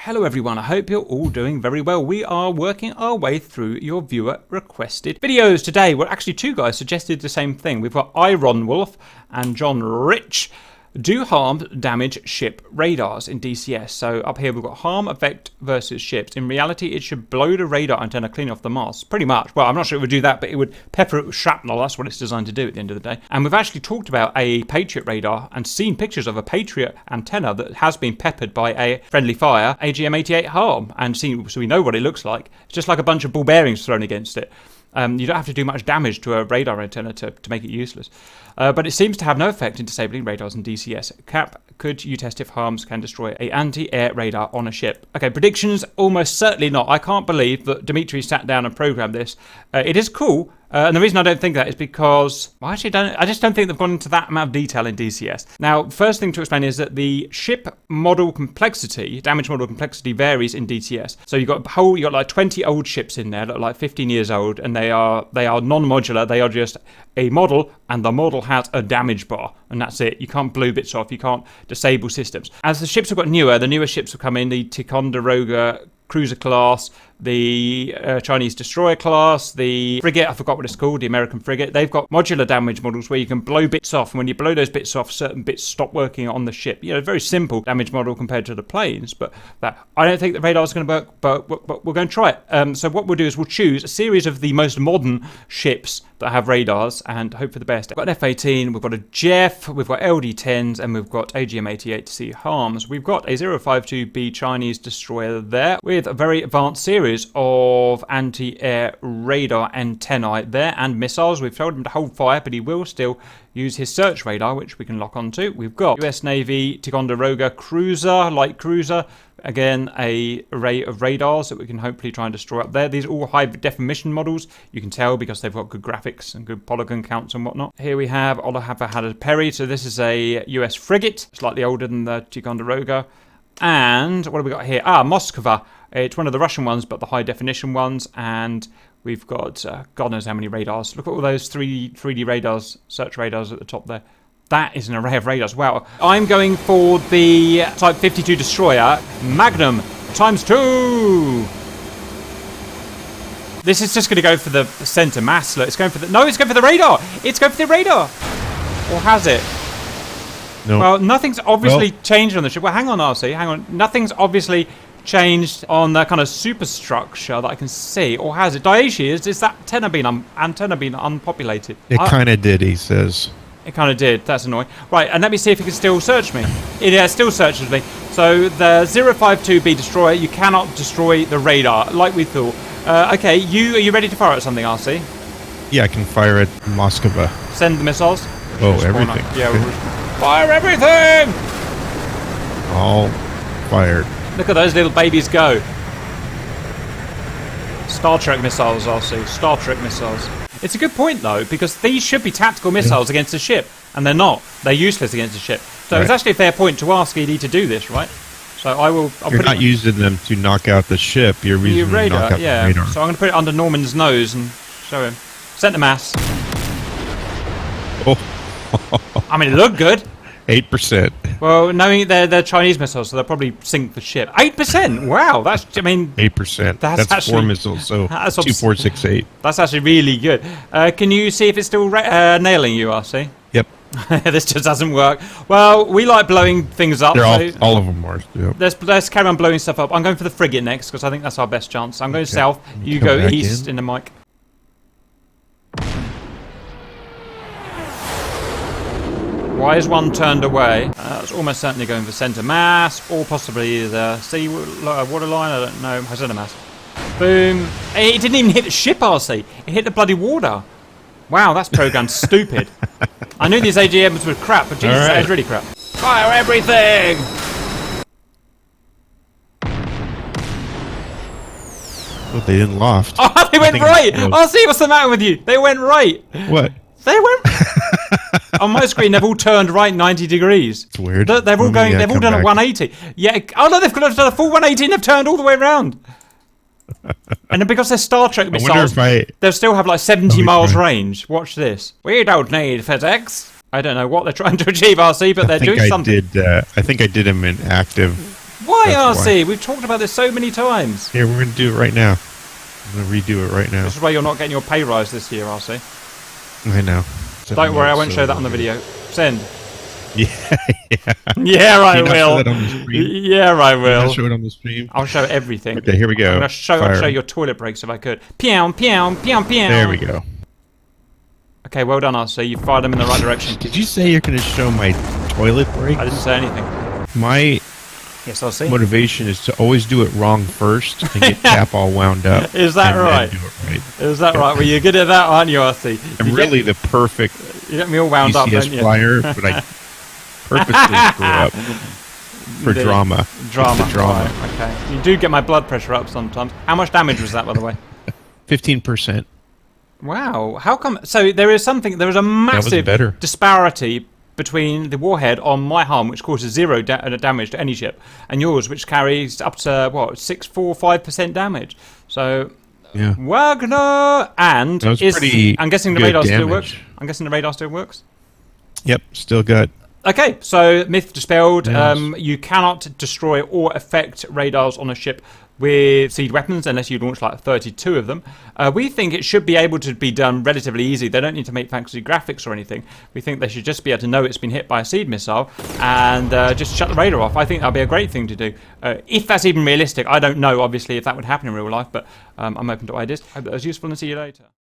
Hello everyone, I hope you're all doing very well. We are working our way through your viewer requested videos today. Well, actually two guys suggested the same thing. We've got Iron Wolf and John Rich. Do harm damage ship radars in DCS? So up here we've got harm effect versus ships. In reality it should blow the radar antenna clean off the mast. Pretty much. Well, I'm not sure it would do that, but it would pepper it with shrapnel. That's what it's designed to do at the end of the day. And we've actually talked about a Patriot radar and seen pictures of a Patriot antenna that has been peppered by a friendly fire AGM-88 harm. And so we know what it looks like. It's just like a bunch of ball bearings thrown against it. You don't have to do much damage to a radar antenna to make it useless. But it seems to have no effect in disabling radars in DCS. Cap, could you test if harms can destroy a anti-air radar on a ship? Okay, predictions, almost certainly not. I can't believe that Dimitri sat down and programmed this. It is cool. And the reason I don't think that is because I just don't think they've gone into that amount of detail in DCS. Now, first thing to explain is that the ship model complexity, damage model complexity, varies in DCS. So you got like 20 old ships in there that are like 15 years old, and they are non-modular. They are just a model, and the model has a damage bar, and that's it. You can't blow bits off. You can't disable systems. As the ships have got newer, the newer ships have come in. The Ticonderoga cruiser class, the Chinese destroyer class, the frigate, I forgot what it's called, the American frigate. They've got modular damage models where you can blow bits off, and when you blow those bits off, certain bits stop working on the ship. You know, very simple damage model compared to the planes, but I don't think the radar is going to work, but we're going to try it. So what we'll do is we'll choose a series of the most modern ships that have radars and hope for the best. We've got an F-18, we've got a Jeff, we've got LD-10s, and we've got AGM-88 to see harms. We've got a 052B Chinese destroyer there with a very advanced series of anti-air radar antennae there and missiles. We've told him to hold fire, but he will still use his search radar, which we can lock onto. We've got US Navy Ticonderoga cruiser, light cruiser. Again, an array of radars that we can hopefully try and destroy up there. These are all high definition models. You can tell because they've got good graphics and good polygon counts and whatnot. Here we have Olahava Perry. So this is a US frigate, slightly older than the Ticonderoga. And what have we got here? Moskva. It's one of the Russian ones, but the high definition ones. And we've got God knows how many radars. Look at all those 3D radars, search radars at the top there. That is an array of radars. Wow. I'm going for the Type 52 destroyer, Magnum ×2. This is just going to go for the center mass. Look, it's going for the... No, it's going for the radar. It's going for the radar. Or has it? No. Well, nothing's obviously changed on the ship. Well, hang on, RC. Hang on. Nothing's obviously changed on the kind of superstructure that I can see. Or has it? Daiichi, is that antenna been unpopulated? It kind of did, he says. It kind of did. That's annoying. Right, and let me see if it can still search me. It still searches me. So the 052B destroyer, you cannot destroy the radar, like we thought. Okay, are you ready to fire at something, RC? Yeah, I can fire at Moskva. Send the missiles. Oh, everything. Yeah, fire everything! All fired. Look at those little babies go. Star Trek missiles, RC. Star Trek missiles. It's a good point, though, because these should be tactical missiles against a ship, and they're not. They're useless against a ship. So It's actually a fair point to ask ED to do this, right? So I'll You're not using them to knock out the ship. You're using them to knock out the radar. So I'm going to put it under Norman's nose and show him. Center mass. Oh. I mean, it looked good. 8%. Well, knowing they're Chinese missiles, so they'll probably sink the ship. 8%? Wow, 8%. That's actually 4 missiles, so 2, 4, 6, 8. That's actually really good. Can you see if it's still nailing you, RC? Yep. This just doesn't work. Well, we like blowing things up. All of them are. Yep. Let's carry on blowing stuff up. I'm going for the frigate next, because I think that's our best chance. I'm going south. You go east in the mic. Why is one turned away? It's almost certainly going for centre mass, or possibly the sea water line. I don't know. Centre mass. Boom. It didn't even hit the ship, RC. It hit the bloody water. Wow, that's programmed stupid. I knew these AGMs were crap, but Jesus, that is really crap. Fire everything! Oh, they didn't loft. Oh, they went right! RC, what's the matter with you? They went right. What? They went... On my screen, they've all turned right 90 degrees. It's weird. They've all done a 180. Yeah. Oh no, they've done a full 180 and they've turned all the way around. And then because they're Star Trek missiles, they'll still have like 70 miles range. Watch this. We don't need physics. I don't know what they're trying to achieve, RC, but they're doing something. I think I did them in active Why, RC? We've talked about this so many times. Here, we're going to do it right now. I'm going to redo it right now. This is why you're not getting your pay rise this year, RC. I know. Don't worry, I won't show that on the video. Send. Yeah, yeah. Yeah, I will. Show that on the stream? Yeah, I will. I'll show it on the stream. I'll show everything. Okay, here we go. I'm going to I'll show your toilet breaks if I could. Pew, pew, pew, pew. There we go. Okay, well done, RC. You fired them in the right direction. Did you say you're going to show my toilet break? I didn't say anything. My motivation is to always do it wrong first and get Cap all wound up. Is that right? Do it right? Is that right? Well, you're good at that, aren't you, RC? I'm really the perfect you get me all wound up, don't you? flyer, but I purposely screw up for drama. Drama. Right, okay. You do get my blood pressure up sometimes. How much damage was that, by the way? 15%. Wow. How come? So there is a massive disparity between the warhead on my harm, which causes 0 damage to any ship, and yours, which carries up to, what, 5% damage. So, yeah. Wagner! And I'm guessing the radar still works? I'm guessing the radar still works? Yep, still good. Okay, so myth dispelled. Yes. You cannot destroy or affect radars on a ship with siege weapons unless you launch like 32 of them. We think it should be able to be done relatively easy. They don't need to make fancy graphics or anything. We think they should just be able to know it's been hit by a seed missile and just shut the radar off. I think that'd be a great thing to do. If that's even realistic, I don't know, obviously, if that would happen in real life, but I'm open to ideas. Hope that was useful and see you later.